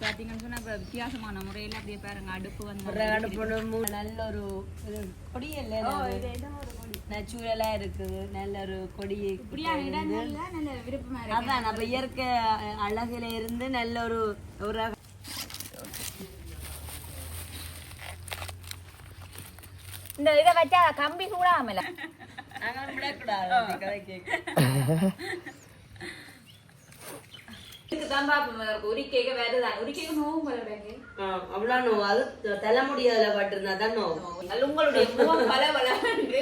பாத்தீங்கன்னு சொன்னா வித்தியாசமான முறையில அப்படியே பாருங்க அடுப்பு வந்து நல்ல ஒரு கொடி இல்ல நேச்சுரலா இருக்குது நல்ல ஒரு கொடி நல்ல விருப்பமா இருக்கு. அதான் நம்ம இயற்கை அழகுல இருந்து நல்ல ஒரு இந்த இதை வச்சா கம்பி சூடாமல விடக்கூடாது உரிக்கைக்கு வேறதான் உரிக்கைக்கு நோவும் அவ்வளவு நோவு அது தலைமுடியாதுல பட்டிருந்தா தான் நோவு. உங்களுடைய முகம் பல வளர்ந்து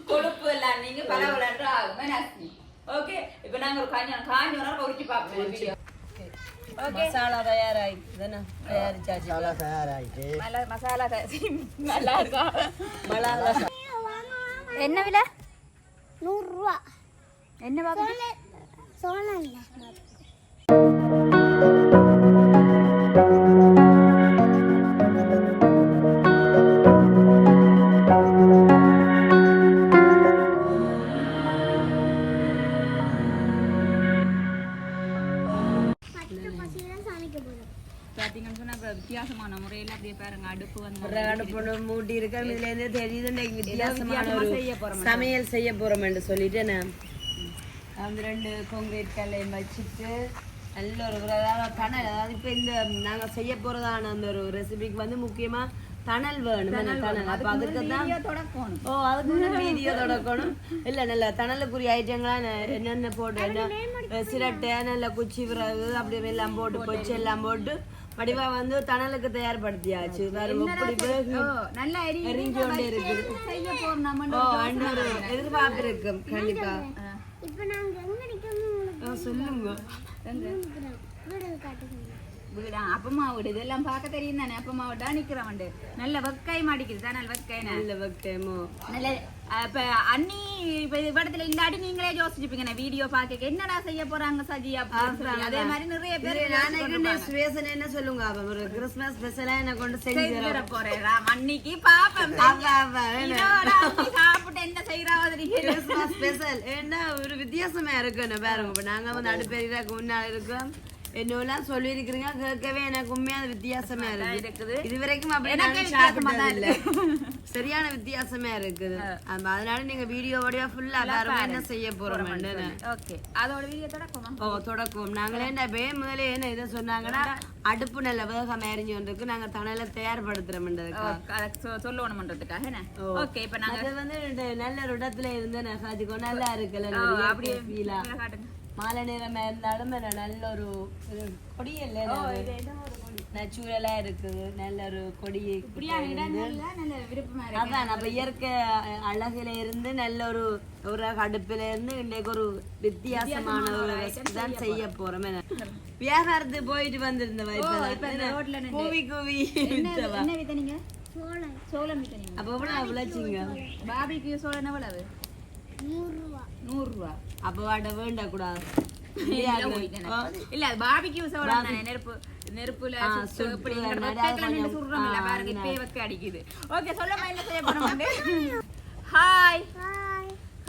கொழுப்பு எல்லாம் நீங்க பல வளர்ந்து ஆகும். ஓகே இப்ப நாங்க ஒரு காஞ்ச நேரம் உரிச்சு பார்ப்போம். மசாலா தயாராயிட்டு தயாரிச்சாச்சு. மசாலா நல்லா இருக்கா? என்ன விலை? 100 ரூபா. என்ன பாக்குறீங்க? சோளம் வித்தியாசமான முறையில அப்படியே பாருங்க அடுப்பு வந்து மூட்டி இருக்க இதுல இருந்து தெரியுது வித்தியாசமான சமையல் செய்ய போறோம் என்று சொல்லிட்டு நான் 2 கான்கிரீட் கல்லையும் வச்சுட்டு நல்ல ஒரு தணல், அதாவது இப்ப இந்த நாங்க செய்ய போறதான அந்த ஒரு ரெசிபிக்கு வந்து முக்கியமா தணல் வேணும். தணல் அப்ப அதுக்கு தான் அதுக்கு வீடியோ தொடக்கணும். இல்ல நல்ல தணலுக்குரிய ஐட்டங்களா என்னென்ன போட்டு என்ன சிரட்டை நல்ல குச்சி விறகு அப்படி எல்லாம் போட்டு பொச்சு எல்லாம் போட்டு வடிவா வந்து தணலுக்கு தயார்படுத்தியாச்சு. நல்லா எரிஞ்சோண்டே இருக்குது. எதிர்பார்ப்பு இருக்கும் கண்டிப்பா. சொல்லுங்க. அப்பமா வீடு இதெல்லாம் பார்க்க தெரியும் தானே. அப்பமா வீடா நிக்கிறவன் நல்ல வெக்காய் மாடிக்குது தான். நல்ல வெக்காய் நல்ல வெக்காயமோ நல்ல. இப்ப அண்ணி இப்ப இடத்துல இல்லாட்டி நீங்களே யோசிச்சுப்பீங்க வீடியோ பாக்க என்னடா செய்ய போறாங்க சஜி அப்படின்னு. அதே மாதிரி நிறைய பேர் என்ன சொல்லுங்க ஒரு கிறிஸ்துமஸ் ஸ்பெஷலா என்ன கொண்டு செஞ்சு போறேன் அன்னைக்கு பாப்பேன் சாப்பிட்டு என்ன செய்யறாவது. கிறிஸ்துமஸ் ஸ்பெஷல் என்ன ஒரு வித்தியாசமா இருக்குன்னு பாருங்க. நாங்க வந்து அடுப்பெரியாக்கு முன்னாடி இருக்கோம். என்னெல்லாம் சொல்லி இருக்கிறீங்க கேட்கவே எனக்கு உண்மையான வித்தியாசமா இருக்குது. இது வரைக்கும் அப்படி சரியான வித்தியாசமா இருக்குது. அதனால நீங்க வீடியோ வழியா ஃபுல்லா பாருங்க என்ன செய்ய போறோம். அதோட வீடியோ தொடக்குவோம். நாங்களே முதலே என்ன இதை சொன்னாங்கன்னா அடுப்பு நல்ல வேகம் எரிஞ்சு இருக்கு, நாங்க தணலை தயார்படுத்துறோம்ன்றதுக்கு சொல்லணும்ன்றதுக்காக. ஓகே இப்ப நாங்க வந்து நல்ல ஒரு இடத்துல இருந்து நகாதிக்கும் நல்லா இருக்குல்ல அப்படியே ஃபீலா. மாலை நேரமா இருந்தாலும் நல்ல ஒரு கொடி இல்ல நேச்சுரலா இருக்குது. நல்ல ஒரு கொடி அதான் நம்ம இயற்கை அழகுல இருந்து நல்ல ஒரு அடுப்புல இருந்து இன்னைக்கு ஒரு வித்தியாசமான ஒரு ரெசிபி தான் செய்ய போறோம். வியாபாரத்துக்கு போயிட்டு வந்திருந்த கூவி கூவி அப்ப எவ்வளவு விளைச்சிங்க? பாபிக்கு சோளம் எவ்வளவு? 100 ரூபா. அப்ப வாட்ட வேண்ட கூடாது. இல்ல பாபிக்கு சோளம் தானே. நெருப்புல சுடுறோம் இல்ல பாருங்க இப்பயே வைக்க அடிக்குது. ஓகே சொல்லுமா என்ன செய்ய போறோம்? ஹாய்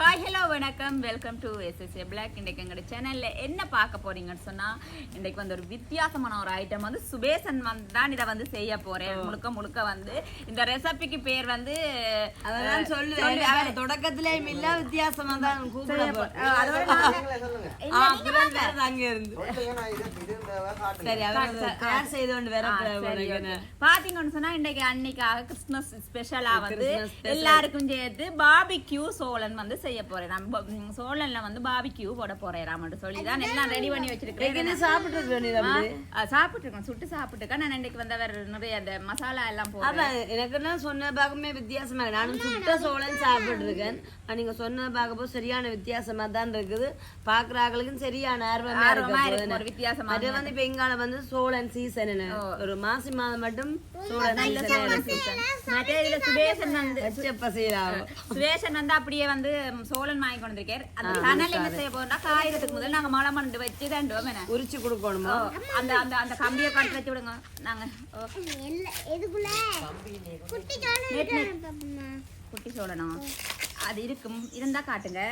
ஹாய் ஹலோ வணக்கம், வெல்கம் டு SSA Black. இன்றைக்கு எங்களோட சேனல்ல என்ன பார்க்க போறீங்கன்னு சொன்னா இன்றைக்கு வந்து ஒரு வித்தியாசமான ஒரு ஐட்டம் வந்து சுபேசன் தான் இதை வந்து செய்ய போறேன். முழுக்க வந்து இந்த ரெசிபிக்கு பேர் வந்து அதெல்லாம் சொல்லுவேன் தொடக்கத்திலே இல்ல வித்தியாசமா தான் பாத்தீங்கன்னு சொன்னா இன்றைக்கு அன்னைக்காக கிறிஸ்துமஸ் ஸ்பெஷலா வந்து எல்லாருக்கும் சேர்த்து பாபிக்யூ சோளன் வந்து செய்ய போறேன். நம்ம சோளன்ல வந்து பாபிக்யூ போட போறேன் சொல்லிதான் எல்லாம் ரெடி பண்ணி வச்சிருக்கேன். சாப்பிட்டுருக்கேன் சுட்டு சாப்பிட்டுருக்கேன். நான் இன்னைக்கு வந்து வேற நிறைய அந்த மசாலா எல்லாம் போடுறேன். எனக்கு சொன்ன பாகமே வித்தியாசமா இருக்கு. நானும் சுட்ட சோளன் சாப்பிட்டு இருக்கேன். நீங்க சொன்ன பாக்கப்போ சரியான வித்தியாசமா தான் இருக்குது. பாக்குறாங்களுக்கும் சரியான ஆர்வமா இருக்கு. வித்தியாசமா அது வந்து இப்ப எங்கால வந்து சோளன் சீசன் ஒரு மாசி மாதம் மட்டும் சோளன் சுரேஷன் வந்து அப்படியே வந்து சோழன் வாங்கி கொண்டு இருக்காரு. அந்த தணல் என்ன செய்ய போறோம்னா காயறதுக்கு முதல்ல நாங்க மழை மண்டு வச்சு தண்டுவோம். உரிச்சு கொடுக்கணுமா? அந்த அந்த அந்த கம்பியை கட்டு வச்சு விடுங்க. நாங்க குட்டி சோழனம் அது இருக்கும் இருந்தா காட்டுங்க.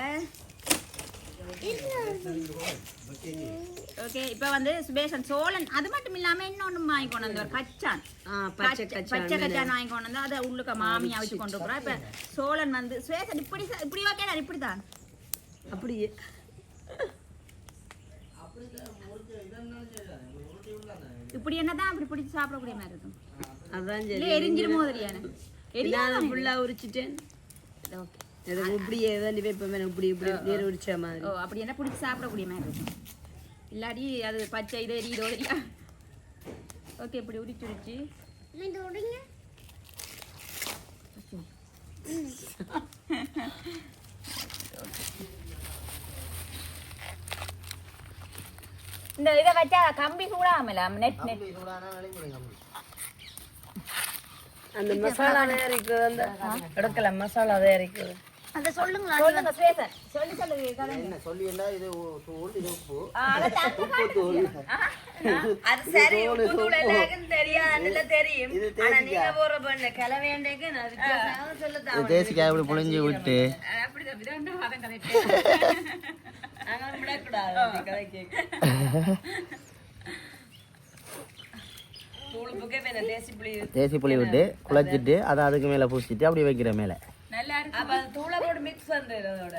ஓகே இப்போ வந்து சுபேஷன் சோழன் அது மட்டும் இல்லாம இன்னொன்னு வாங்கிக்கொண்டு வந்து ஒரு கச்சான் பச்சை கச்சான் வாங்கிக்கொண்டு வந்து அதை உள்ளுக்க மாமியா வச்சு கொண்டு போறோம். இப்ப சோழன் வந்து சுபேஷன் இப்படி ஓகே இப்படிதான் அப்படியே இப்படி என்னதான் அப்படி பிடிச்சி சாப்பிடக்கூடிய மாதிரி இருக்கும். அதான் இல்ல எரிஞ்சிருமோ தெரியாது எரியாத ஃபுல்லா உரிச்சிட்டேன். எனக்கு இப்படியே தான் வைப்பேன் இப்படி இப்படி வேற உரிச்ச மாதிரி. ஓ அப்படி என்ன பிடிச்சி சாப்பிடக்கூடிய மாதிரி இருக்கும். இல்லாடி அது பச்சை இது எரியுதோ தெரியா. ஓகே இப்படி உரிச்சு இந்த இதை வச்சா கம்பி சூடாமல நெட் அந்த மசாலா இருக்குது அந்த எடுக்கல மசாலா தான் இருக்குது. அந்த சொல்லுங்களா சொல்லுங்க ஸ்வேதன் சொல்லி சொல்லுங்க என்ன சொல்லினா இது தூள் இது உப்பு அது சரி உப்பு தூள் எல்லாம் தெரியாது தெரியும். ஆனா நீங்க போற பண்ண கலவேண்டேக்கு நான் வித்தியாசமா சொல்ல தேசிக்காய் அப்படி புளிஞ்சு விட்டு அப்படி தான் வாதம் கரெக்ட் நாங்க விடக்கூடாது கதை கேட்க தேசி புளி விட்டு குழச்சிட்டு அதை அதுக்கு மேலே பூசிட்டு அப்படி வைக்கிற மேலே நல்லா இருக்கு. அப்ப தூளை போட்டு மிக்ஸ் பண்றது அதோட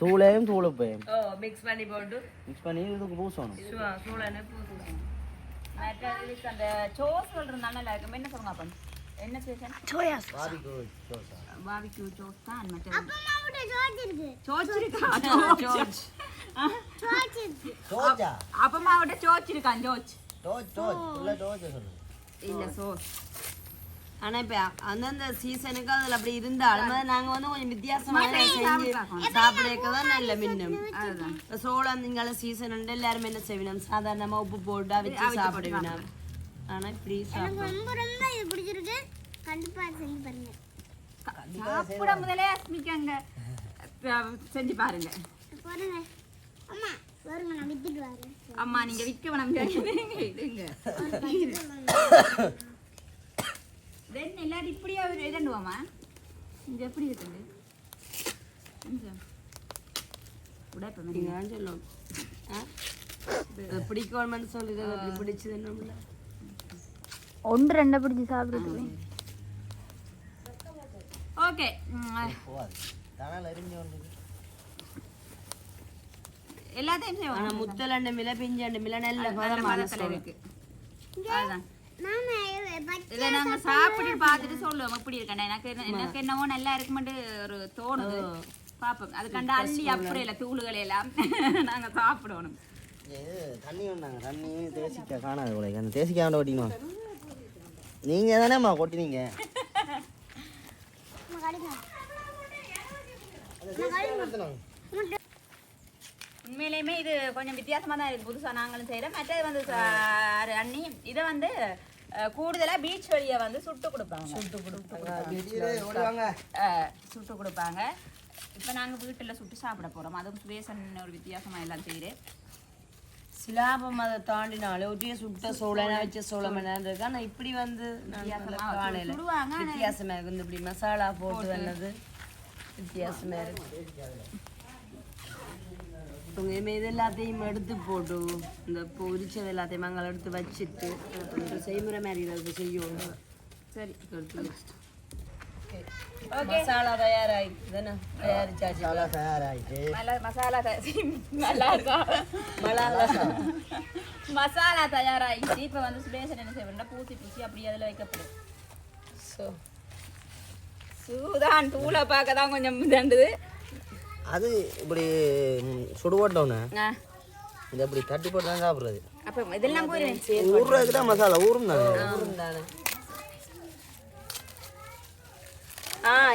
தூளையும் தூளுப்பையும் மிக்ஸ் பண்ணி போட்டு மிக்ஸ் பண்ணி இதுக்கு பூசணும். சூளனை பூசி மற்ற அந்த சோஸ் சொல்றது நல்லா இருக்கும். என்ன சொல்லுங்க அப்ப என்ன ஸ்பெஷல் சோயா பாபிக்யூ சோஸ் தான் மற்ற அம்மாவோட ஜார்ஜ் இருக்கு சோச் இருக்கா ஜோர்ஜ் ஜார்ஜ் இருக்கு டோஜா அப்பமாவோட சோச் இருக்கான் ஜோச் உள்ள டோஜா சொல்லு இல்ல சோஸ். ஆனா இப்ப அந்தந்த சீசனுக்கு அதுல அப்படி இருந்தாலும் நாங்க வந்து கொஞ்சம் வித்தியாசமா செஞ்சு சாப்பிடதான் நல்ல மின்னும். இப்ப சோளம் நீங்கள சீசன் எல்லாருமே என்ன செய்யணும் சாதாரணமா உப்பு போட்டு வச்சு சாப்பிடுவினோம். ஆனா இப்படி ரொம்ப ரொம்ப இது பிடிச்சிருக்கு. கண்டிப்பா செஞ்சு பாருங்க. சாப்பிட முதலே அஸ்மிக்காங்க செஞ்சு பாருங்க. பாருங்க அம்மா பாருங்க நான் வித்துட்டு வரேன். அம்மா நீங்க விக்க வேணாம் இடுங்க. தென் எல்லாரும் இப்படியே இதண்டுவோமா இங்க எப்படி இருக்குது நீங்க சொல்லும் பிடிக்கணும்னு சொல்லுது அப்படி பிடிச்சது ஒன்று ரெண்டை பிடிச்சி சாப்பிடுறது. ஓகே தனால் எரிஞ்சு வந்து எல்லாத்தையும் செய்வோம். ஆனா முத்தல் அண்டு மில பிஞ்சு அண்டு மில நல்ல பதமான இருக்கு. அதுதான் நாம இதை நாங்க சாப்பிட்டு பார்த்துட்டு சொல்லுவோம் எப்படி இருக்கேன். எனக்கு என்னவோ நல்லா இருக்குமெண்டு ஒரு தோணுது. பார்ப்போம் அது கண்டா அள்ளி அப்படி இல்லை தூளுகளை எல்லாம் நாங்க சாப்பிடணும். தண்ணி வந்தாங்க தண்ணி தேசிக்காய் காணாது போல அந்த தேசிக்காய் ஓட்டினோம். நீங்க தானேம்மா கொட்டினீங்க. உண்மையிலேயுமே இது கொஞ்சம் வித்தியாசமா தான் இருக்கு. புதுசா நாங்களும் செய்யறோம். மற்றது வந்து அண்ணி இதை வந்து கூடுதலா பீச் வழியை வந்து சுட்டு கொடுப்பாங்க. சுட்டு கொடுப்பாங்க. இப்போ நாங்க வீட்டுல சுட்டு சாப்பிட போறோம். அதுவும் சுவேசன் ஒரு வித்தியாசமா எல்லாம் செய்யறேன். சிலாபம் அதை தாண்டினாலும் ஒட்டிய சுட்ட சோளனா வச்ச சோளம் இருக்கு. ஆனா இப்படி வந்து சுடுவாங்க. வித்தியாசமா இருக்கு. இப்படி மசாலா போட்டு வந்தது வித்தியாசமா இருக்கு. இது எல்லாத்தையும் எடுத்து போட்டு இந்த பொரிச்சது எல்லாத்தையும் நாங்கள் எடுத்து வச்சுட்டு செய்முறை மாதிரி இதை செய்யணும். சரி மசாலா தயாராகிட்டு தானே தயாரிச்சாச்சு. தயாராகிட்டு மசாலா நல்லா இருக்கா மசாலா தயாராகிட்டு இப்போ வந்து சுடேசன் என்ன செய்யணும் பூசி அப்படி அதில் வைக்கப்படும். சூதான் தூளை பார்க்க தான் கொஞ்சம் தண்டுது. அது இப்படி சுடுபட்டோன்னு இது அப்படி தட்டி போட்டு தான் சாப்பிட்றது. அப்போ இதெல்லாம் ஊறுறதுக்கு தான் மசாலா ஊறும் தானே.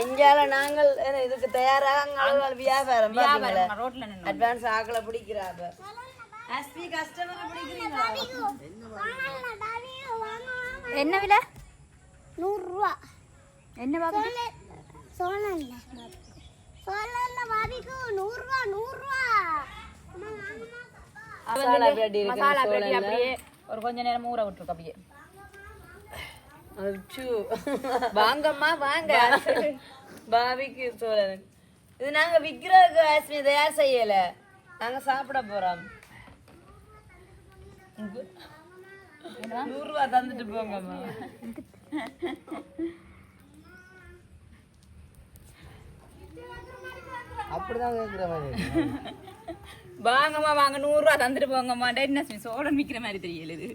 இந்தியால நாங்கள் இதுக்கு தயாராக வியாபாரம் ரோட்ல அட்வான்ஸ் ஆக்களை பிடிக்கிறாங்க. கஸ்டமரை பிடிக்கிறீங்களா? என்ன விலை? 100 ரூபா. என்ன பாபு? சோழன்ல பாபிக்கு 100 ரூபா 100 ரூபா. மசாலா பிரெட் இருக்கு. மசாலா பிரெட் அப்படியே ஒரு கொஞ்ச நேரம் ஊற விட்டுருக்கு. அப்படியே வாங்கம்மா வாங்க. பாபிக்கு சோழன் இது நாங்க விக்கிறதுக்கு தயார் செய்யல. நாங்க சாப்பிட போறோம். 100 ரூபா தந்துட்டு போங்கம்மா. அப்படிதான் கேட்குற மாதிரி வாங்கம்மா வாங்க 100 ரூபா தந்துட்டு போங்கம்மா. என்ன சோழன் விற்கிற மாதிரி தெரியல இது.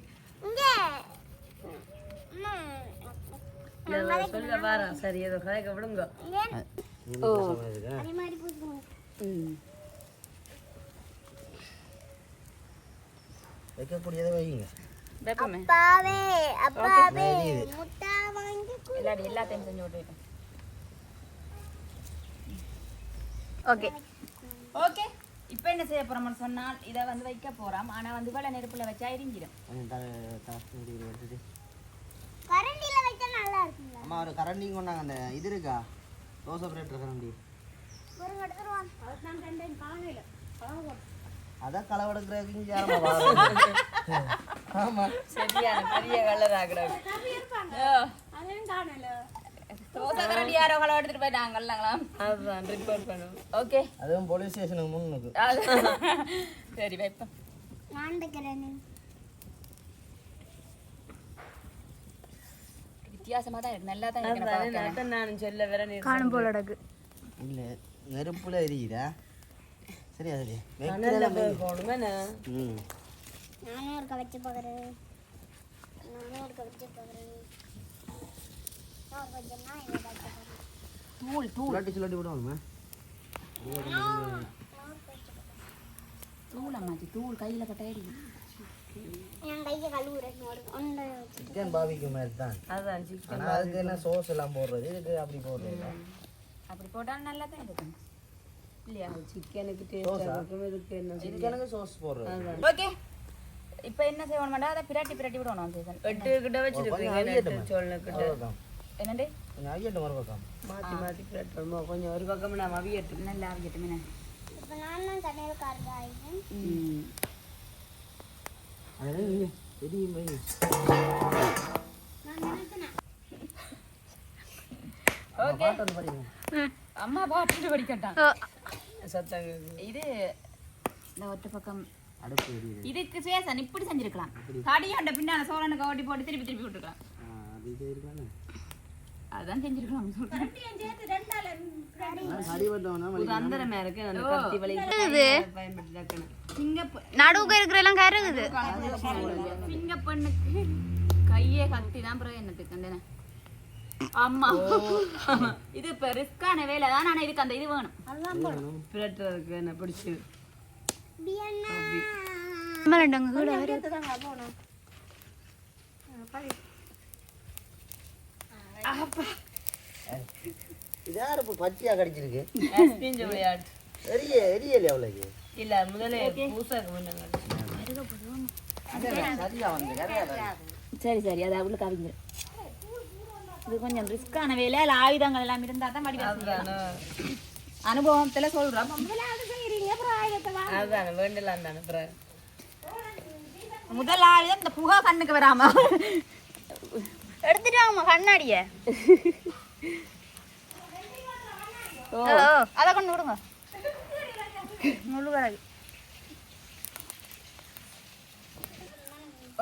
சொல்ல பாரு. சரி ஏதோ கதைக்க விடுங்க. வைக்கக்கூடியதை வைங்க. அப்பாவே அப்பாவே முட்டை வாங்கி எல்லாத்தையும் செஞ்சு விட்டு. Okay okay. இப்போ என்ன செய்ய போறோம்னு சொன்னால் இதை வந்து வைக்க போறோம். ஆனா வந்து இவ்வளவு நெருப்புல வச்சா எரிஞ்சிடும். கரண்டில வைச்சா நல்லா இருக்குங்க. அம்மா ஒரு கரண்டி கொண்டாங்க. அந்த இது இருக்கா தோசை பிளேட் கரண்டி ஒரு எடுத்துருவான். நான் கண்டேன் காலையில. அதான் களை எடுக்கிறதுக்கு இங்கே யாரம்மா வாங்க. ஆமாம் சரியான பெரிய கலர் ஆகுறாங்க. அதையும் காணல. தோசை கரண்டி யாரோ களை எடுத்துட்டு போயிட்டாங்களாங்களா? அதுதான் ரிப்போர்ட் பண்ணுவோம். ஓகே அதுவும் போலீஸ் ஸ்டேஷனுக்கு முன்னுக்கு. சரி வைப்போம். நான் வைக்கிறேன். வித்தியாசமா தான் இருக்கு. நல்லா தான் இருக்கு. அதான் நான் சொல்ல வர காணும் போல அடக்கு. இல்லை நெருப்புல எரியுதா? சரி அது போகணுமே. நானும் ஒரு கவச்சு பார்க்குறேன். தூள் தூள் சொல்லி விடுவாங்கம்மா. தூள் அம்மாச்சி தூள் கையில பட்டா எரியும். என் கையை கழுவுறேன். சிக்கன் பாபிக்கு மாதிரி தான். அதான் சிக்கன். ஆனால் அதுக்கு என்ன சோஸ் எல்லாம் போடுறது, இதுக்கு அப்படி போடுறது. அப்படி போட்டாலும் நல்லா தான் இருக்கும் இல்லையா? சிக்கனுக்கு டேஸ்டா இருக்கும். இதுக்கு என்ன இதுக்கு எனக்கு சோஸ் போடுறது. ஓகே. இப்போ என்ன செய்யணும்டா? அதை பிரட்டி விடணும். சீசன் 8 கிட்ட வச்சிருக்கீங்க. சொல்ல கிட்ட என்னண்டு கொஞ்சம் ஐயட்டு மறுபக்கம் மாற்றி மாற்றி பிரட்டணுமோ? கொஞ்சம் ஒரு பக்கம் நான் அவியட்டும். நல்லா ஆகிட்டு மீன. இப்போ நான் தான் தண்ணியில் கார்காயிட்டேன். அது தெரியும் போய் நான் நினைக்கிறேன். ஓகே. பாட்டு வந்து படிங்க. அம்மா பாட்டு படிக்கட்டான். சத்தங்க இது இந்த ஒற்றை பக்கம் அடுப்பு எரியுது. இதுக்கு சேசன் இப்படி செஞ்சிருக்கலாம். கடியாண்ட பின்னால சோழனுக்கு ஓட்டி போட்டு திருப்பி திருப்பி விட்டுருக்கலாம். அது இது இருக்கானே. அதான் செஞ்சிருக்கலாம். அந்தரமே இருக்கு. அந்த கத்தி வலி பயன்படுத்தி நடுவுக்கு இருக்கிற எல்லாம் கருகுது. சிங்க பெண்ணுக்கு கையே கத்தி தான் பிறகு என்னத்துக்கு அம்மா இது இப்ப ரிஸ்கான வேலை தான். ஆனா இதுக்கு அந்த இது வேணும். பிரட்டுறதுக்கு என்ன பிடிச்சி இது யாரு இப்போ பச்சையா கடிச்சிருக்கு? விளையாட்டு எரியலையா அவளுக்கு? இல்ல முதல்ல பூசாக்கு முன்னாங்க. சரியா வந்து சரி சரி அது அவளுக்கு அவங்க இது கொஞ்சம் ரிஸ்கான வேலை. ஆயுதங்கள் எல்லாம் இருந்தா தான் வடிவாங்க. அனுபவத்துல சொல்றோம். அதான் வேண்டலாம் தானே. முதல் ஆயுதம் இந்த புகை கண்ணுக்கு வராம எடுத்துட்டு வாங்க கண்ணாடிய. அதை கொண்டு விடுங்க. முழுவரகு.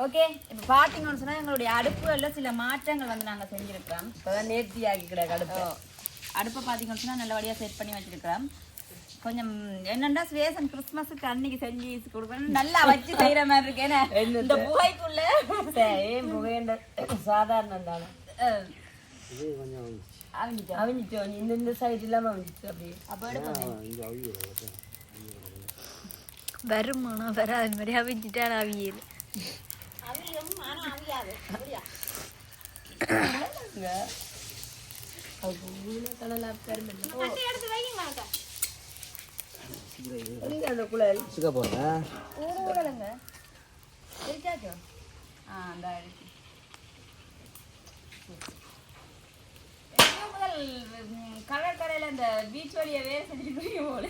ஓகே. இப்போ பார்த்தீங்கன்னு சொன்னால் எங்களுடைய அடுப்புகளில் சில மாற்றங்கள் வந்து நாங்கள் செஞ்சுருக்கிறோம். இப்போதான் நேர்த்தி ஆக்கிக்கிட அடுப்பு. அடுப்பை பார்த்தீங்கன்னு சொன்னால் நல்லபடியாக செட் பண்ணி வச்சுருக்கிறோம். கொஞ்சம் என்னென்னா ஸ்வேசன் கிறிஸ்மஸுக்கு அன்னைக்கு செஞ்சு கொடுக்கணும். நல்லா வச்சு செய்கிற மாதிரி இருக்கேன்னு இந்த புகைக்குள்ள ஏன் புகைண்ட சாதாரணம் தானே. இது கொஞ்சம் அவிஞ்சிட்டோம். இந்த சைடு இல்லாமல் அவிஞ்சிச்சு. அப்படி அப்போ எடுப்போம். வருமானம் வராது மாதிரி அவிஞ்சிட்டான். அவியல் அந்த குழல் சுக்க போகிறேன். கடற்கரையில இந்த பீச் வழியை வேற செஞ்சுட்டு போல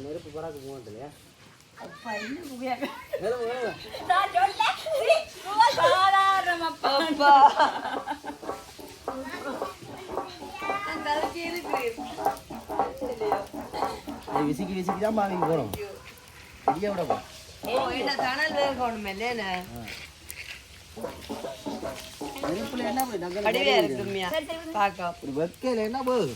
நெருப்பு பராக்கு போகிறது இல்லையா? விசிக்கி விசிக்கி தான் பாவிக்கு போகிறோம். இடிய விட போ ஓ என்ன தணல் வேகணுமே இல்லையா நெருப்புல என்ன போய் நகல் அடிவே இருக்குமியா பாக்க ஒரு வெக்கையில என்ன போகுது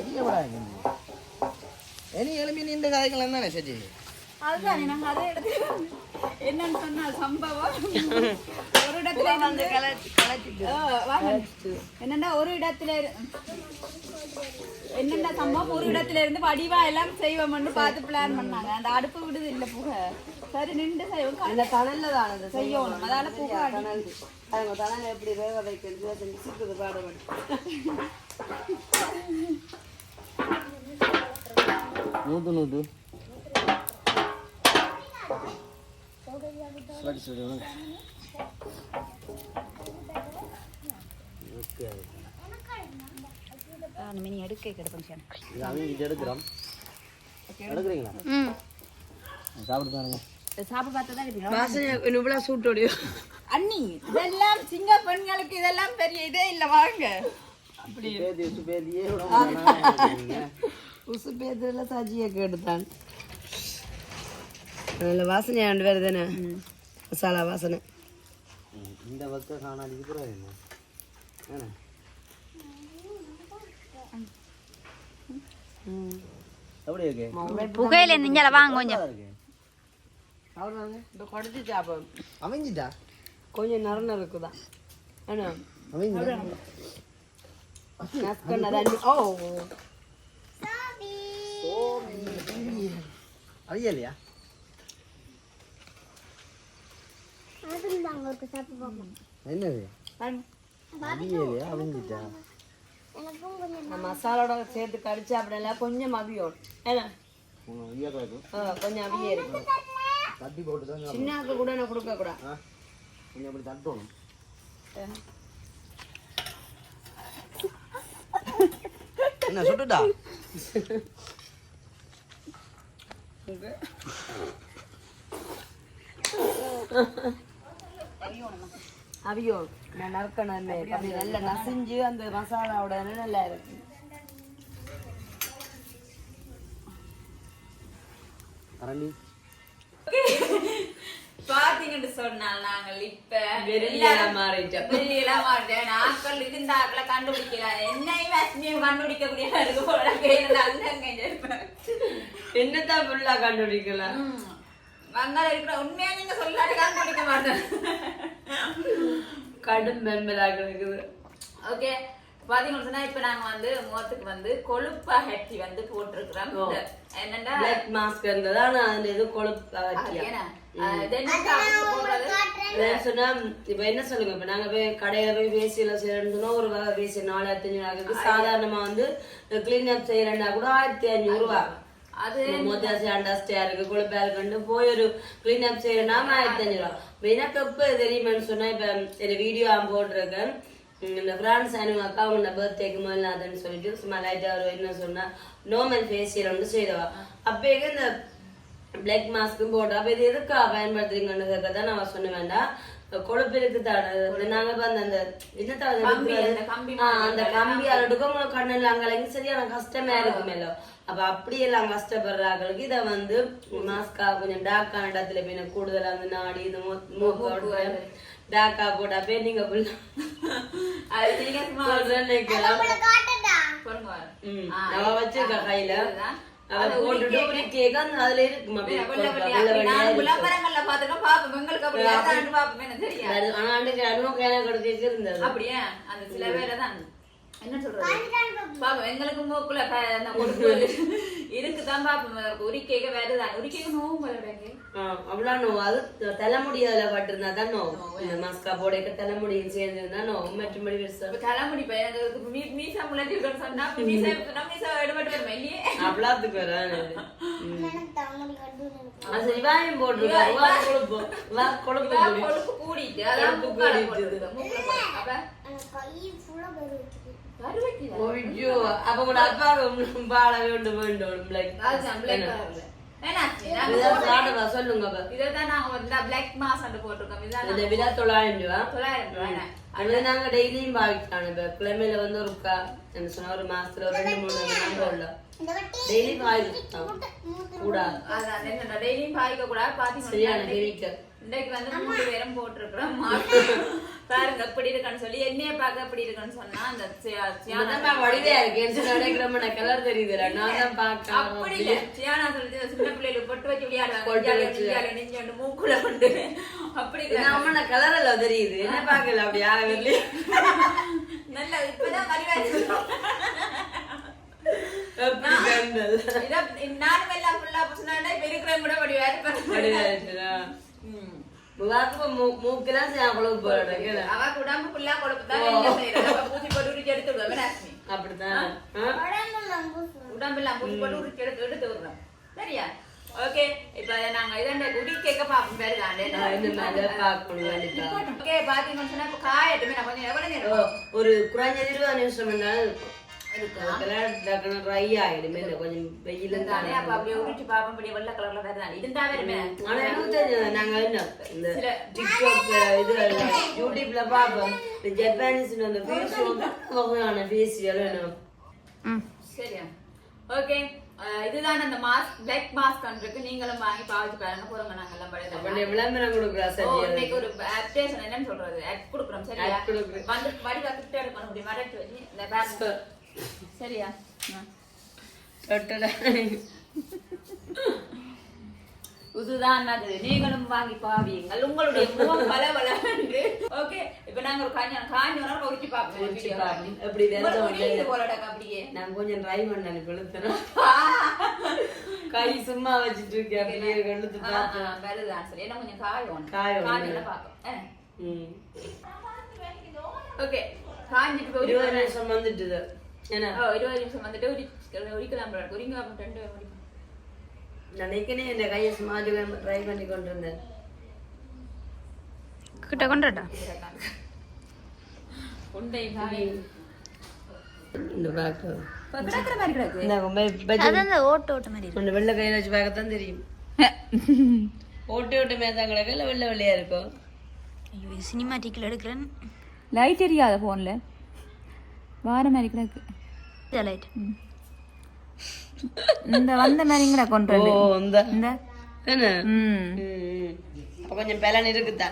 எரிய விடாது இனி எலும்பி நின்ற காய்கள் தானே சரி அதுதான் நாங்க அதே இடத்துல என்னன்னு சொன்னா சம்பவம் ஒரு இடத்துல வந்து கலச்சிட்டு என்னன்னா ஒரு இடத்துல என்னென்ன சம்பவம் ஒரு இடத்துல இருந்து வடிவா எல்லாம் செய்வோம்னு பார்த்து பிளான் பண்ணாங்க அந்த அடுப்பு விடுது இல்ல புகை சரி நின்று செய்வோம் அந்த தணல்ல தான் அந்த செய்யணும் அதால புகை தணல் அவங்க தணல் எப்படி வேக வைக்கிறது செஞ்சு சிக்குது பாடுபடி நூத்து சரி ஓகே மினி எடுக்க கிடப்பேன் இது அவங்க எடுக்கிறோம் எடுக்கிறீங்களா சாப்பிட்டு பாருங்க சாப்பிட்டு பார்த்தா தான் வாசனை இவ்வளோ சூட்டோடையும் அண்ணி இதெல்லாம் சிங்க பெண்களுக்கு இதெல்லாம் பெரிய இதே இல்ல வாங்க அப்படி பேதியே உசு பேத்துல சாஜியை கேட்டுத்தான் நல்ல வாசனை ஆண்டு வேறு தானே மசாலா வாசனை இந்த பக்கம் காணாது கூட என்ன எப்படி இருக்கு புகையில நீங்கள வாங்க கொஞ்சம் அவ்வளோதாங்க இப்போ குறைச்சி சாப்பிடும் அமைஞ்சிட்டா கொஞ்சம் நரன இருக்குதான் ஏன்னா அமைஞ்சிட்டா நஸ்கண்ணா தண்ணி ஓ அவையலையா அதுதான் ஒரு சாப்பிட்டு பார்ப்போம் என்னது அவையலையா அமைஞ்சிட்டா எனக்கும் கொஞ்சம் நான் மசாலோட சேர்த்து கடிச்சு அப்படின்னா கொஞ்சம் அவியோம் ஏன்னா கொஞ்சம் அவியே இருக்கும் தட்டி போட்டு தான் சின்னாக்கு கூட நான் கொடுக்க கூட கொஞ்சம் அப்படி தட்டணும் என்ன சுட்டுட்டா அவியோ நான் நறுக்கணும் அப்படி நல்லா நசிஞ்சு அந்த மசாலாவோட நல்லா இருக்கு கரண்டி பாத்தீங்கன்னு சொன்னால் நாங்கள் இப்ப வெறியெல்லாம் மாறிட்டோம் வெளியெல்லாம் மாட்டேன் நாட்கள் இருந்த ஆக்களை கண்டுபிடிக்கல என்னையும் வாசனையும் கண்டுபிடிக்கக்கூடிய இருக்கு போல கையில அங்க இருப்பேன் என்னத்தான் ஃபுல்லா கண்டுபிடிக்கலாம் அங்கால இருக்கிற உண்மையா நீங்க சொல்லாட்டி கண்டுபிடிக்க மாட்டேன் கடும் மெம்பராக இருக்குது ஓகே பாத்தீங்கன்னு சொன்னா இப்ப நாங்க வந்து முகத்துக்கு வந்து கொழுப்பா ஹெட்டி வந்து போட்டிருக்கிறோம் என்னன்னா பிளாக் மாஸ்க் இருந்ததா நான் அதுல எதுவும் கொழுப்பு சொன்னா இப்ப என்ன சொல்லுங்க இப்ப நாங்க போய் கடையில போய் பேசியில செய்யறோம்னா ஒரு வகை பேசி 4500 ஆகுது சாதாரணமா வந்து கிளீன் அப் செய்யறா கூட 1500 ரூபாய் அது மொத்தாசி அண்டஸ்டியா இருக்கு கொழுப்பா இருக்குன்னு போய் ஒரு கிளீன் அப் செய்யறா 1500 ரூபாய் எனக்கு எப்ப தெரியுமான்னு சொன்னா இப்ப இந்த வீடியோ போட்டிருக்கேன் இந்த பிரான்ஸ் அக்கா அவங்க பர்த்டேக்கு முதல்ல அதுன்னு சொல்லிட்டு சும்மா லைட்டா ஒரு என்ன சொன்னா நார்மல் ஃபேஷியல் வந்து செய்தவா அப்ப இந்த பிளாக் மாஸ்க்கும் போட்டா அப்ப இது எதுக்கா பயன்படுத்துறீங்கன்னு தான் நான் சொன்ன வேண்டாம் கொழுப்பு இருக்கு தாடு நாங்க அந்த அந்த கம்பி எடுக்க உங்களுக்கு கண்ணில் அங்கே சரியான கஷ்டமா இருக்குமேலோ அப்ப அப்படியெல்லாம் கஷ்டப்படுறாங்களுக்கு இதை வந்து மாஸ்கா கொஞ்சம் டார்க்கான இடத்துல போய் கூடுதலா அந்த நாடி இந்த மூக்கு டாக்கா போட்டா போய் நீங்க அவ வச்சிருக்கா கையில அவ போட்டுட்டு ஒரு கேக் அதுல இருக்குமா இருந்தது அப்படியே அந்த சில பேரை தான் என்ன சொல்றது பாப்பா எங்களுக்கு மூக்குல கொடுக்குறது இருக்குதான் பாப்பா உரிக்கைக வேறதான் உரிக்கைக நோவும் போலடாங்க அவ்வளவு நோவு அது தலைமுடி அதுல பட்டிருந்தா தான் நோவு இந்த மாஸ்கா போடைக்க தலைமுடியும் சேர்ந்துருந்தா நோவு மற்றபடி தலைமுடி மீசா முளைச்சி சொன்னா மீசா எடுபட்டு வரும் இல்லையே அவ்வளவுக்கு வராது இவாயும் போட்டுருக்கா கொழுப்பு கூடிட்டு அப்ப கூட அப்பா பாட வேண்டும் வேண்டும் சொல்லுங்க விதா 900 ரூபாய் நாங்க டெய்லியும் பாவிக்கலாம் இப்ப கிழமையில வந்து ஒரு சொன்ன ஒரு மாசத்துல 2-3 நாள் போடலாம் இந்த வட்டி டெய்லி காய் கூடாது அதான் என்ன டெய்லியும் பாய்க்க கூடாது சரியான பாத்தீங்கன்னா கெமிக்கல். இன்றைக்கு வந்து 3 பேரும் போட்டிருக்கிறோம் பாருங்க எப்படி இருக்குன்னு சொல்லி என்னைய பார்க்க எப்படி இருக்குன்னு சொன்னா அந்த வடிவையா இருக்கு கலர் தெரியுது நான் தான் பாக்க அப்படி இல்ல சியானா சொல்லிட்டு சின்ன பிள்ளைகளுக்கு பொட்டு வச்சு விளையாடுவாங்க நெஞ்சு மூக்குல கொண்டு அப்படி அம்மா கலர் எல்லாம் தெரியுது என்ன பாக்கல அப்படி யார வரல நல்லா இப்பதான் மரியாதை நானும் எல்லாம் ஃபுல்லா புசுனா பெருக்கிறேன் கூட வடிவாரு மூக்கெல்லாம் அவ்வளவு போடுறேன் அவ உடம்பு ஃபுல்லா கொழுப்புதான் பூசி போட்டு உரிச்சு எடுத்து விடுவேன் ராஸ்மி அப்படித்தான் உடம்பெல்லாம் பூசி போட்டு உரிச்சு எடுத்து விடுறோம் சரியா ஓகே இப்ப நாங்க இதண்ட குடி கேட்க பாப்போம் பேரு ஓகே பாத்தீங்கன்னு சொன்னா இப்ப காயட்டுமே நான் கொஞ்சம் எவ்வளவு நேரம் ஒரு குறைஞ்சது 20 நிமிஷம் இருந்தாலும் ட்ரை ஆயிடுமே கொஞ்சம் வெயில் தானே அப்ப அப்படியே உரிச்சு பாப்போம் அப்படியே வெள்ளை கலர்ல வருதான் இருந்தா வருமே ஆனா எனக்கு தெரியும் நாங்க என்ன இந்த டிக்டாக் இது யூடியூப்ல பாப்போம் இந்த ஜப்பானீஸ் அந்த வகையான ஃபேஷியல் என்ன சரியா ஓகே இதுதான் அந்த மாஸ்க் பிளாக் மாஸ்க் இருக்கு நீங்களும் வாங்கி பாவிச்சு பாருங்க போறோங்க நாங்க எல்லாம் பழைய விளம்பரம் கொடுக்குறோம் சரி இன்னைக்கு ஒரு அப்டேஷன் என்னன்னு சொல்றது ஆட் கொடுக்குறோம் சரியா வந்து வடிவா கிட்ட எடுக்கணும் அப்படி மடக்கி வச்சு இந்த பேக் சரியா இதுதான் என்னது நீங்களும் வாங்கி பாவியுங்கள் உங்களுடைய முகம் பல வளர்ந்து ஓகே இப்ப நாங்க ஒரு காஞ்சோனா உரிச்சு பாப்போம் எப்படி போலடா அப்படியே நான் கொஞ்சம் ட்ரை பண்ணேன் கொளுத்தணும் கை சும்மா வச்சுட்டு இருக்கேன் அப்படியே கொளுத்து பார்த்தேன் வருதான் சரி என்ன கொஞ்சம் காயும் காயும் பாப்போம் ஓகே காஞ்சிட்டு 20 நிமிஷம் வந்துட்டுது என்ன 20 நிமிஷம் வந்துட்டு உரிக்கலாம் உரிங்க 2 முடிக்கும் நினைக்கிறேன் இந்த கையை சும்மா ட்ரை பண்ணி கொண்டு இருந்தேன் கிட்ட கொண்டுடா கொண்டை காய் இந்த பேக் பத்திரக்கிற மாதிரி கிடக்கு அதான் ஓட்டு மாதிரி ஒன்று வெள்ளை கையில் வச்சு பார்க்கத்தான் தெரியும் ஓட்டு மேதான் கிடக்கு இல்லை வெள்ளை வெள்ளையா இருக்கும் ஐயோ சினிமாட்டிக்கில் எடுக்கிறேன் லைட் எரியாத ஃபோன்ல வார மாதிரி கிடக்கு லைட் இந்த வந்த மாதிரிங்கடா கொண்டு இந்த இந்த என்ன கொஞ்சம் பலன் இருக்குதா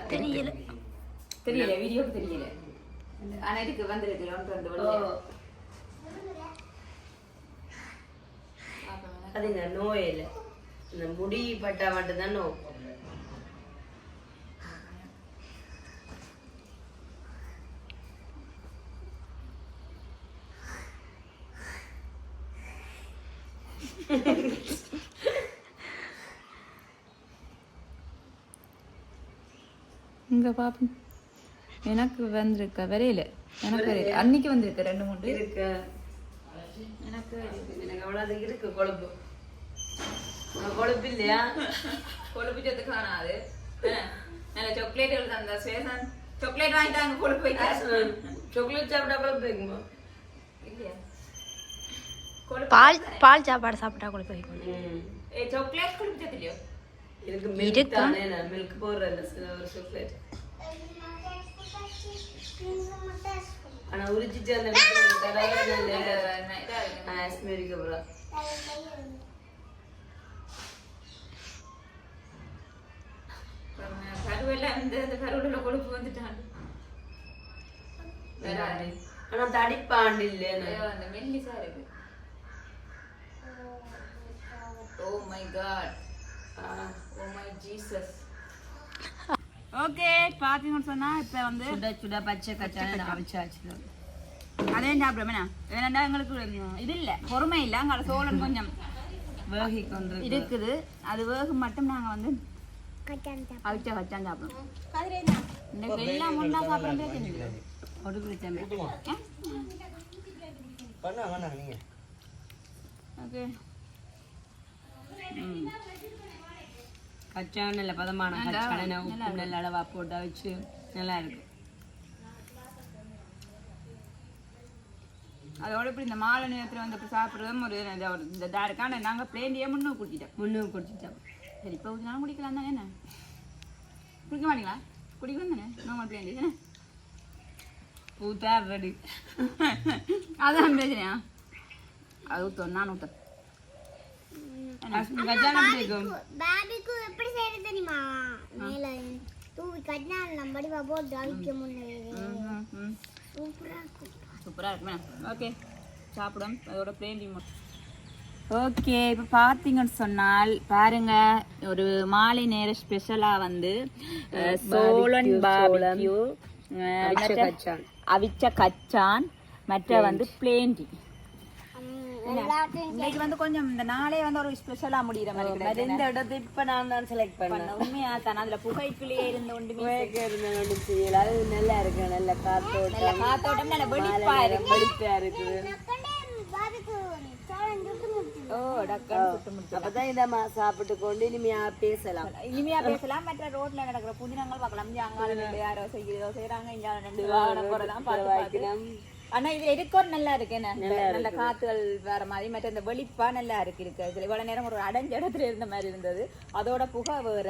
தெரியல வீடியோக்கு தெரியல ஆனா இதுக்கு வந்திருக்கு அதுங்க நோய் இல்லை இந்த முடி பட்டா மட்டும்தான் நோய் இங்க பாப்போம் எனக்கு வந்திருக்க வரையில எனக்கு வரையில அன்னைக்கு வந்திருக்கு 2-3 இருக்கு எனக்கு அவ்வளவு இருக்கு கொழுப்பு கொழுப்பு இல்லையா கொழுப்பு சத்து காணாது நல்ல சாக்லேட்டுகள் அந்த சேசன் சாக்லேட் வாங்கிட்டாங்க கொழுப்பு வைக்க சாக்லேட் சாப்பிட்டா கொழுப்பு வைக்குமா இல்லையா பால் சாப்பாடு சாப்பிட்டா கொழுப்பு வைக்கணும் சாக்லேட் கொழுப்பு சத்து இல்லையோ இருக்கு மில்க் தானே மில்க் போடுறேன் சில ஒரு சாக்லேட் ஆனா உரிச்சிட்டு அந்த காஷ்மீருக்கு அப்புறம் கருவெல்லாம் இந்த கருவுல கொழுப்பு வந்துட்டான் ஆனா தடிப்பாண்டு இல்லைன்னு அந்த மெல்லிசா இருக்கு oh my God oh my Jesus okay பாத்தீங்கன்னு சொன்னா இப்ப வந்து சுட சுட பச்சை கச்சான அவிச்சாச்சு அதே சாப்பிடுறோம் ஏன்னா எங்களுக்கு இது இல்ல பொறுமை இல்ல அங்கே சோளம் கொஞ்சம் வேகி கொண்டு இருக்குது அது வேகம் மட்டும் நாங்க வந்து அவிச்சா வச்சான் சாப்பிடுவோம் இந்த எல்லாம் ஒன்றா சாப்பிட்றதே ஒரு பிரச்சனை ஓகே கச்சான நல்ல பதமான கச்சான உப்பு நல்ல அளவா போட்டு வச்சு நல்லா இருக்கு அதோட இப்படி இந்த மாலை நேரத்தில் வந்து இப்படி சாப்பிட்றதும் ஒரு இந்த தாருக்கான நாங்கள் பிளேண்டியே முன்னுக்கு குடிச்சிட்டோம் சரி இப்போ ஒரு நாள் குடிக்கலாம் தானே என்ன குடிக்க மாட்டீங்களா குடிக்கலாம் தானே நாங்கள் பிளேண்டி தானே ஊத்தா ரெடி அதான் பேசுகிறேன் அது ஊற்றோம் நான் ஊற்றேன் கஜானம் பிடிக்கும். பாபிக்கு எப்படி செய்யறது தெரியுமா? மேல தூவி கட்டினால் நம்ம போட்டு அவிக்க முன்னே சூப்பரா இருக்கும். சூப்பராக இருக்குமே. ஓகே சாப்பிடும் அதோட பிளேன் ஓகே. இப்போ பார்த்தீங்கன்னு சொன்னால் பாருங்க, ஒரு மாலை நேர ஸ்பெஷலாக வந்து சோளன் பாபிக்யூ, அவிச்ச கச்சான், மற்ற வந்து பிளேன் டீ. இன்னைக்கு வந்து கொஞ்சம் இந்த நாளே வந்து ஒரு ஸ்பெஷலா முடிகிற மாதிரி இந்த இடத்தை இப்ப நான் தான் செலக்ட் பண்ணேன். உண்மையா தான் அதுல புகைக்குள்ளேயே இருந்த ஒன்றுமே செய்யல. அது நல்லா இருக்கு, நல்ல காத்தோட்டம், காத்தோட்டம் நல்ல வெடிப்பா இருக்குது. பாபிக்கு சோளம் சுட்டு முடிச்சு. ஓ டக்குன்னு சுட்டு முடிச்சு. அப்பதான் இதை சாப்பிட்டு கொண்டு இனிமையா பேசலாம். மற்ற ரோட்ல நடக்கிற புதினங்கள் பார்க்கலாம். அங்கால யாரோ செய்யறாங்க, இங்க ரெண்டு வாகனம் போறதான் பார்க்கலாம். ஆனா இதுல இருக்கோர் நல்லா இருக்கு, என்ன நல்ல காத்துகள் வேற மாதிரி, மற்ற இந்த வெளிப்பா நல்லா இருக்கு. இதுல இவ்வளவு நேரம் ஒரு அடைஞ்ச இடத்துல இருந்த மாதிரி இருந்தது, அதோட புகை வேற.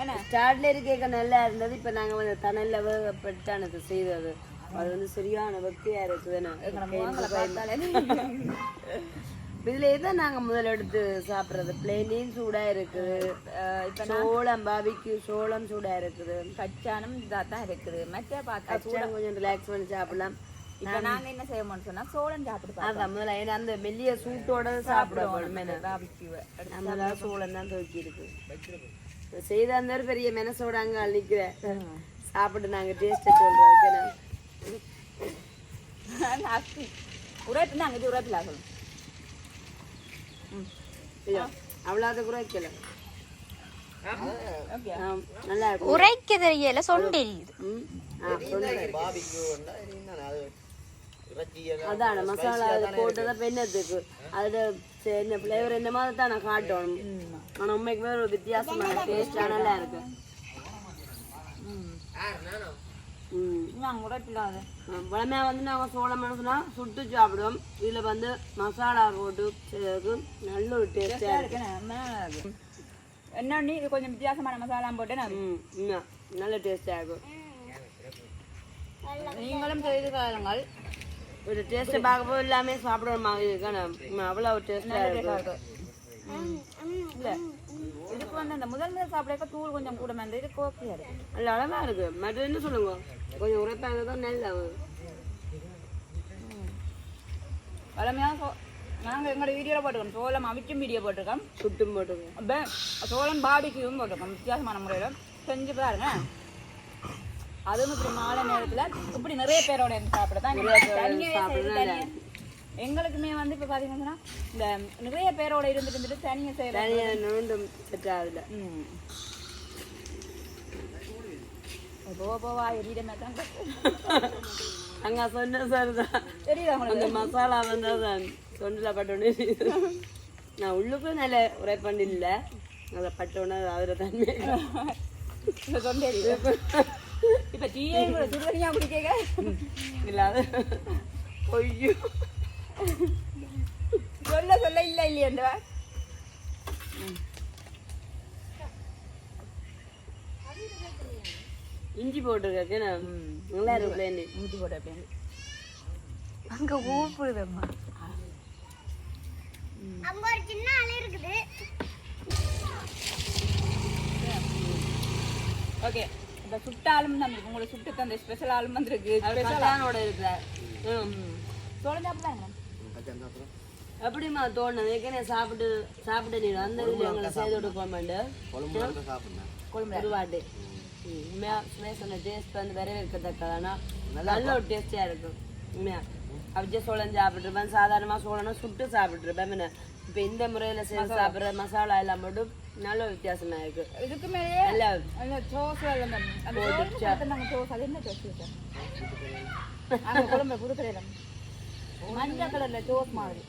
ஏன்னா ஸ்டார்ட்ல இருக்க நல்லா இருந்தது. இப்ப நாங்க வந்து தணல்ல வேகப்பட்டானது செய்தது. அது வந்து சரியான பக்தியா இருக்குதுன்னு இதுல இதான் நாங்க முதல்ல எடுத்து சாப்பிடுறது. பிளேனியும் சூடா இருக்குது. இப்ப சோளம் பாபிக்கு சோளம் சூடா இருக்குது. கச்சானும் இதாதான் இருக்குது. மற்ற பார்த்தா கச்சானம் கொஞ்சம் ரிலாக்ஸ் பண்ணி சாப்பிடலாம். இப்ப நாங்க என்ன செய்யணும்னு சொன்னா சோளம் சாப்பிட்டு அதான் முதல்ல ஏன்னா அந்த மெல்லிய சூட்டோட சாப்பிடுவோம். சோளம் தான் துவக்கி இருக்கு. செய்த அந்த பெரிய மெனசோட அங்க அழிக்கிற சாப்பிட்டு நாங்க டேஸ்ட் சொல்றோம். உரைப்பு நாங்க இது உரைப்பில் ஆகணும். அவ்வளவு கூட வைக்கல. நல்லா இருக்கும். உரைக்க தெரியல, சொண்டெரியுது. அதான மசாலா போட்டதான் பெண்ணத்துக்கு அதுல என்ன ஃபிளேவர் என்ன மாதிரி தான் நான் காட்டணும். ஆனா உண்மைக்கு வேற ஒரு வித்தியாசமான டேஸ்டா நல்லா இருக்கு. வளமையா வந்து நாங்க சோளம் சொன்னா சுட்டு சாப்பிடுவோம். இதுல வந்து மசாலா போட்டு நல்ல ஒரு டேஸ்டா இருக்கு. என்ன இது கொஞ்சம் வித்தியாசமான மசாலா போட்டு நல்ல டேஸ்டா இருக்கும். நீங்களும் செய்து காலங்கள் ஒரு டேஸ்ட் பார்க்கும்போது எல்லாமே சாப்பிடுற மாதிரி இருக்கு. அவ்வளவு டேஸ்டா இருக்கு. இல்ல இதுக்கு வந்து அந்த முதல் சாப்பிடக்க தூள் கொஞ்சம் கூட வந்து இது கோப்பியா இருக்கு. நல்ல அழகா இருக்கு. மற்ற என்ன சொல்லுங்க, கொஞ்சம் உரைப்பாங்க தான் நல்லா. வளமையாக நாங்கள் எங்களோட வீடியோவில் போட்டிருக்கோம். சோளம் அவிக்கும் வீடியோ போட்டிருக்கோம், சுட்டும் போட்டிருக்கோம். அப்போ சோளம் பாபிக்யூவும் போட்டிருக்கோம். வித்தியாசமான முறையில் செஞ்சு பாருங்க. அதுவும் இப்படி மாலை நேரத்தில் இப்படி நிறைய பேரோட சாப்பிட தான் எங்களுக்குமே வந்து இப்போ பார்த்தீங்கன்னா இந்த நிறைய பேரோட இருந்துட்டு தனியாக செய்யறது செட் ஆகுது. போவா எரியிடமே தான் அங்க சொன்ன சார் தான் தெரியுதா அந்த மசாலா வந்தால் தொண்டில் பட்டோன்னு நான் உள்ளுக்குள்ள நல்ல உரை பண்ணிடல. அதை பட்டோன்னு அதில் தண்ணி தொண்டை இப்போ டீயே சுடுதனியாக குடிக்க இல்லாத ஐயோ சொல்ல சொல்ல இல்லை இல்லையண்டா. இஞ்சி போட்டுருக்கேன் நல்லா இருக்கு. இஞ்சி போட்டு அப்படின்னு அங்க ஊப்புடுதம்மா. அங்க ஒரு சின்ன அலை இருக்குது. ஓகே. இப்போ சுட்டாலும் நம்மளுக்கு உங்களுக்கு சுட்டுக்கு அந்த ஸ்பெஷல் ஆலும் வந்துருக்கு. ஸ்பெஷலானோட இருக்கிறார். சோளம் சாப்பிடலாங்க எப்படிமா தோணுது? ஏற்கனவே சாப்பிட்டு நீ அந்த இதில் எங்களை செய்து கொடுப்போம்ண்டு குருவாட்டு உண்மையா சுமேசன டேஸ்ட் வந்து வரவேற்கத்தக்கதானா நல்ல ஒரு டேஸ்டியாக இருக்கும். உண்மையா அவிச்ச சோளம் சாப்பிட்ருப்பேன். சாதாரணமாக சோளம்னா சுட்டு சாப்பிட்ருப்பேன். என்ன இப்போ இந்த முறையில் செஞ்சு சாப்பிட்ற மசாலா எல்லாம் மட்டும் நல்ல வித்தியாசமா இருக்கு. இதுக்கு மேலே நல்ல சோஸ் நாங்கள் சோஸ் அது என்ன சோஸ் அங்கே குழம்பு புதுக்கடையில் மஞ்சள் கலரில் சோஸ் மாதிரி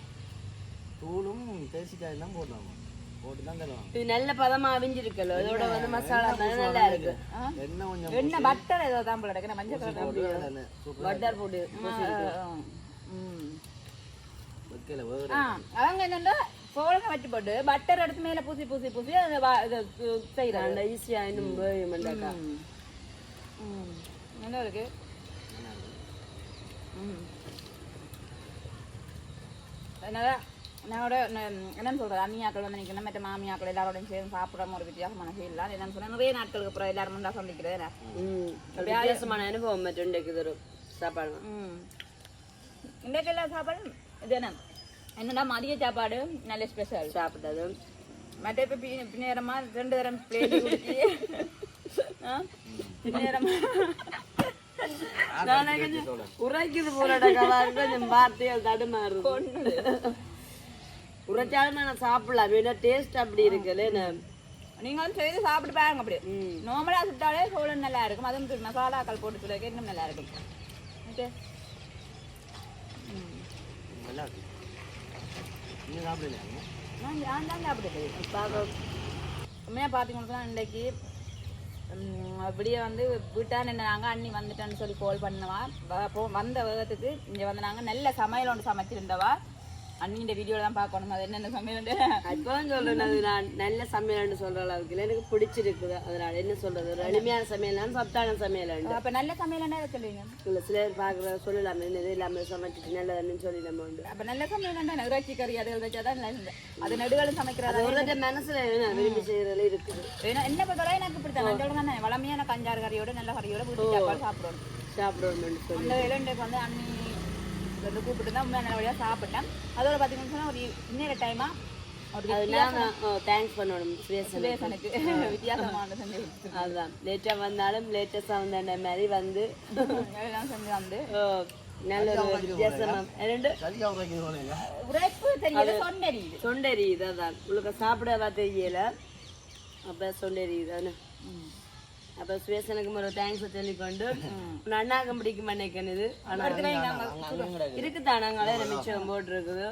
தூளும் தேசிக்காய் தான் போடலாம். போட்டு தான் தருவாங்க. இது நல்ல பதமா அவிஞ்சிருக்கல. இதோட வந்து மசாலா நல்லா இருக்கு. என்ன பட்டர் ஏதோ தான் போல இருக்கு. மஞ்சள் கலர் பட்டர் போட்டு அவங்க என்னன்னா சோளம் வச்சு போட்டு பட்டர் எடுத்து மேல பூசி பூசி பூசி செய்யறாங்க. ஈஸியா இன்னும் மண்டாக்கா நல்லா இருக்கு. அதனால என்னோட என்னன்னு சொல்றது அண்ணியாக்கள் வந்து நிற்கணும் மற்ற மாமியாக்கள் எல்லாரோடையும் சேர்ந்து சாப்பிடாம ஒரு வித்தியாசமான ஃபீல் இல்லை என்னன்னு சொன்னா நிறைய நாட்களுக்கு அப்புறம் எல்லாரும் முண்டா சந்திக்கிறது வித்தியாசமான அனுபவம் மற்ற ஒரு சாப்பாடு இன்றைக்கு எல்லா சாப்பாடும் இது என்னடா மதிய சாப்பாடு நல்ல ஸ்பெஷல் சாப்பிட்டது மற்ற இப்போ பின்னேரமா 2 தரம் பிளேட் குடிச்சு பின்னேரமா உரைக்குது போராட்ட கொஞ்சம் வார்த்தைகள் தடுமாறு உரைச்சாலும் நான் சாப்பிடலாம் வேணா டேஸ்ட் அப்படி இருக்குல்ல நீங்களும் செய்து சாப்பிட்டு பாருங்க அப்படி நார்மலா சுட்டாலே சோளம் நல்லா இருக்கும் அதுவும் மசாலாக்கள் போட்டு சொல்ல இன்னும் நல்லா இருக்கும் ஓகே நான் தான் சாப்பிட்டு உண்மையாக பார்த்தீங்கன்னா இன்றைக்கு அப்படியே வந்து வீட்டான் என்ன நாங்கள் அண்ணி வந்துட்டேன்னு சொல்லி கால் பண்ணுவா வந்த வேகத்துக்கு இங்கே வந்து நாங்கள் நல்ல சமையல் ஒன்று சமைச்சிருந்தவா அண்ணின்ற வீடியோவில் தான் பார்க்கணும் அது என்னென்ன சமையல் அப்போதான் சொல்றேன் அது நான் நல்ல சமையல்னு சொல்ற அளவுக்கு இல்லை எனக்கு பிடிச்சிருக்குது அதனால என்ன சொல்றது ஒரு எளிமையான சமையல் சத்தான சமையல் அப்போ நல்ல சமையல் என்ன சொல்லுவீங்க இல்லை சிலர் பார்க்குற சொல்லலாம் இது இல்லாமல் சமைச்சிட்டு நல்லதுன்னு சொல்லி நம்ம உண்டு அப்போ நல்ல சமையல் என்ன இறைச்சி கறி அது வச்சாதான் அது நடுவில் சமைக்கிறது ஒரு மனசுல விரும்பி செய்யறதுல இருக்குது ஏன்னா என்ன பொறுத்தவரை எனக்கு பிடிச்ச நஞ்சோட தானே வளமையான கஞ்சாறு கறியோட நல்ல கறியோட வீட்டு சாப்பாடு சாப்பிடணும்னு சொல்லி அந்த இரண்டுக்கு வந்து அண்ணி வந்து கூப்பிட்டு தான் நல்ல வழியாக சாப்பிட்டேன் அதோட பார்த்தீங்கன்னு சொன்னால் ஒரு இன்னொரு டைமாக தேங்க்ஸ் பண்ணணும் சுரேசனுக்கு வித்தியாசமான செஞ்சு அதுதான் லேட்டாக வந்தாலும் லேட்டஸ்டாக வந்த மாதிரி வந்து எல்லாம் செஞ்சு வந்து நல்ல ஒரு வித்தியாசமா உரைப்பு தெரியல சொண்டெரியுது சொண்டெரியுது அதான் உங்களுக்கு சாப்பிடவா தெரியல அப்போ சொண்டெரியுது அப்போ சுரேசனுக்கு ஒரு தேங்க்ஸ் சொல்லிக்கொண்டு அண்ணாக்கம் பிடிக்கும் நினைக்கிறது இருக்குதான் நாங்களே மிச்சம் போட்டுருக்குது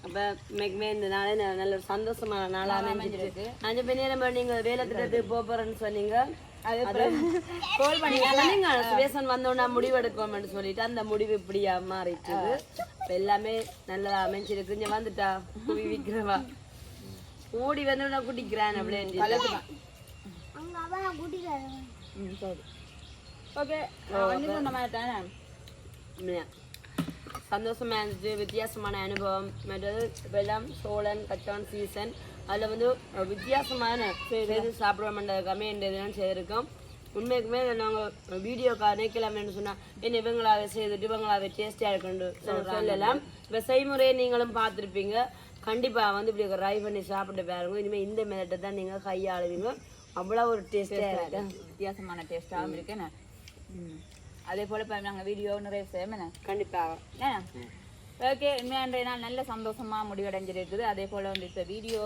அப்போ மிகமே இந்த நாளே நல்ல ஒரு சந்தோஷமான நாளாக அமைஞ்சிருக்கு 5 மணி நேரம் நீங்கள் வேலை திட்டத்துக்கு போறேன்னு சொன்னீங்க கோல் பண்ணீங்க சுரேசன் வந்தோன்னா முடிவு எடுக்கணும்னு சொல்லிட்டு அந்த முடிவு இப்படியா மாறிட்டுது எல்லாமே நல்லா அமைஞ்சிருக்கு இங்கே வந்துட்டா குவி விற்கிறவா ஓடி வந்து நான் குடிக்கிறேன் அப்படின்னு ஓகே சொன்ன மாதிரி தானே சந்தோஷமா இருந்துச்சு வித்தியாசமான அனுபவம் மற்றது இப்போ எல்லாம் சோழன் கச்சான் சீசன் அதில் வந்து வித்தியாசமான செய்து சாப்பிடுவோம்ன்றதுக்காமே இதெல்லாம் செய்திருக்கோம் உண்மைக்குமே நாங்கள் வீடியோக்காக நினைக்கலாம்னு சொன்னால் என்ன இவங்களாவே செய்துட்டு இவங்களாவே டேஸ்டியாக இருக்குன்னு சொல்லலாம் இப்போ செய்முறையை நீங்களும் பார்த்துருப்பீங்க கண்டிப்பாக வந்து இப்படி ட்ரை பண்ணி சாப்பிட்டு பாருங்க இனிமேல் இந்த மெத்தட்டை தான் நீங்கள் கையாளுவீங்க அவ்வளோ ஒரு டேஸ்டாக இருக்கு வித்தியாசமான டேஸ்ட்டாகவும் இருக்குண்ணே அதே போல் இப்போ நாங்கள் வீடியோ நிறைய செய்யணும் கண்டிப்பாக ஓகே இன்றைய நாள் நல்ல சந்தோஷமாக முடிவடைஞ்சிருக்குது அதே போல் வந்து இப்போ வீடியோ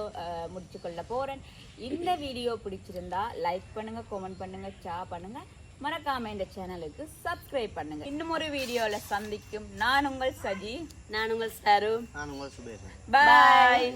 முடிச்சு கொள்ள போகிறேன் இந்த வீடியோ பிடிச்சிருந்தா லைக் பண்ணுங்கள் கமெண்ட் பண்ணுங்கள் ஷேர் பண்ணுங்கள் மறக்காம இந்த சேனலுக்கு சப்ஸ்கிரைப் பண்ணுங்க இன்னும் ஒரு வீடியோவில் சந்திக்கும் நான் உங்கள் சஜி நான் உங்கள் சாரு நான் உங்கள் சுபேஷ் பாய்